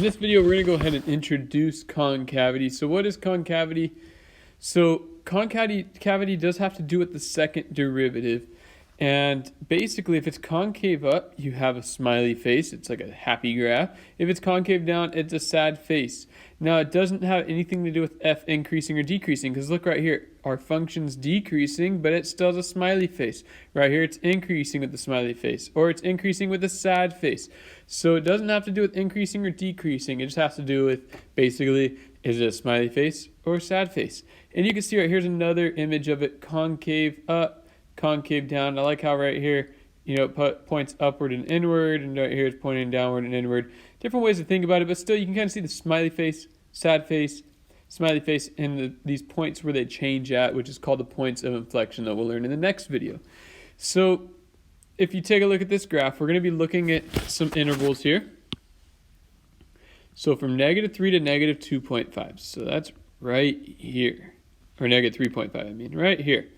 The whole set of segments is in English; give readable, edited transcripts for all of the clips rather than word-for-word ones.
In this video, we're going to go ahead and introduce concavity. So what is concavity? So concavity does have to do with the second derivative. And basically, if it's concave up, you have a smiley face. It's like a happy graph. If it's concave down, it's a sad face. Now, it doesn't have anything to do with f increasing or decreasing, because look right here. Our function's decreasing, but it still has a smiley face. Right here, it's increasing with the smiley face, or it's increasing with a sad face. So it doesn't have to do with increasing or decreasing. It just has to do with, basically, is it a smiley face or a sad face? And you can see right here's another image of it, concave up, concave down. I like how right here, it points upward and inward, and right here it's pointing downward and inward. Different ways to think about it, but still you can kind of see the smiley face, sad face, smiley face, and these points where they change at, which is called the points of inflection that we'll learn in the next video. So if you take a look at this graph, we're going to be looking at some intervals here. So from -3 to -2.5. So that's right here. Or -3.5, I mean, right here.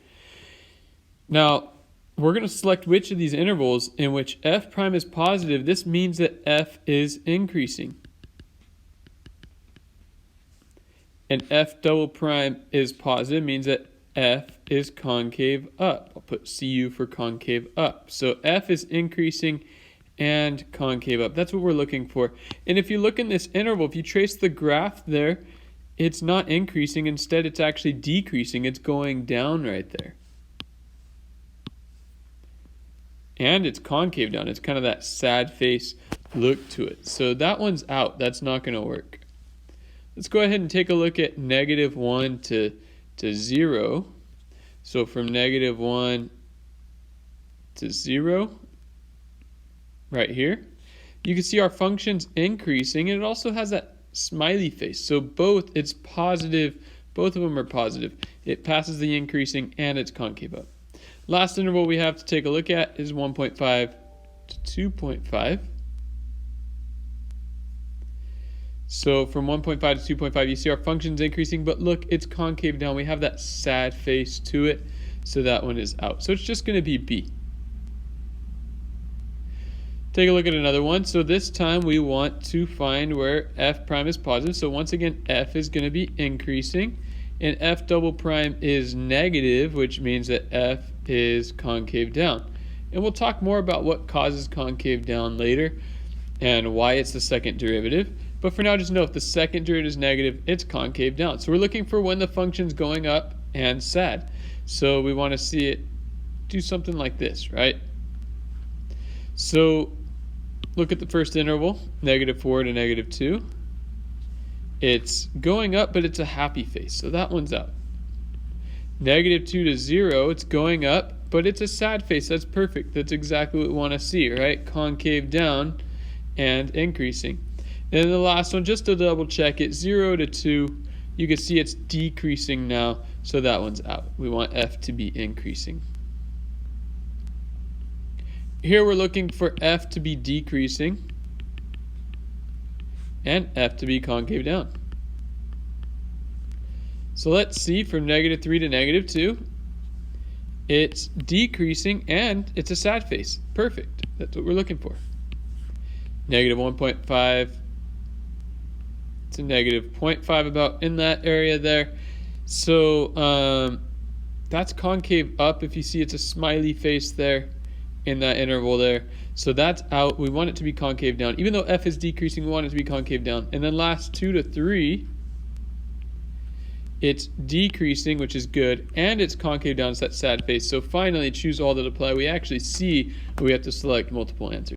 Now, we're going to select which of these intervals in which f prime is positive. This means that f is increasing. And f double prime is positive, means that f is concave up. I'll put CU for concave up. So f is increasing and concave up. That's what we're looking for. And if you look in this interval, if you trace the graph there, it's not increasing. Instead, it's actually decreasing. It's going down right there. And it's concave down. It's kind of that sad face look to it. So that one's out. That's not going to work. Let's go ahead and take a look at -1 to 0. So from -1 to 0, right here, you can see our function's increasing, and it also has that smiley face. So it's positive. Both of them are positive. It passes the increasing and it's concave up. Last interval we have to take a look at is 1.5 to 2.5. So from 1.5 to 2.5, you see our function's increasing, but look, it's concave down. We have that sad face to it, so that one is out. So it's just going to be B. Take a look at another one. So this time we want to find where f prime is positive. So once again, f is going to be increasing, and f double prime is negative, which means that f is concave down. And we'll talk more about what causes concave down later and why it's the second derivative. But for now, just know if the second derivative is negative, it's concave down. So we're looking for when the function's going up and sad. So we want to see it do something like this, right? So look at the first interval, -4 to -2. It's going up, but it's a happy face, so that one's out. -2 to 0, it's going up, but it's a sad face. That's perfect. That's exactly what we want to see, right? Concave down and increasing. And then the last one, just to double check it, 0 to 2, you can see it's decreasing now, so that one's out. We want f to be increasing. Here we're looking for f to be decreasing and f to be concave down. So let's see, from -3 to -2, it's decreasing and it's a sad face. Perfect. That's what we're looking for. -1.5 to -0.5, about in that area there. So that's concave up. If you see, it's a smiley face there in that interval there. So that's out. We want it to be concave down. Even though f is decreasing, we want it to be concave down. And then last 2 to 3, it's decreasing, which is good, and it's concave down. It's that sad face. So finally, choose all that apply. We actually see we have to select multiple answers.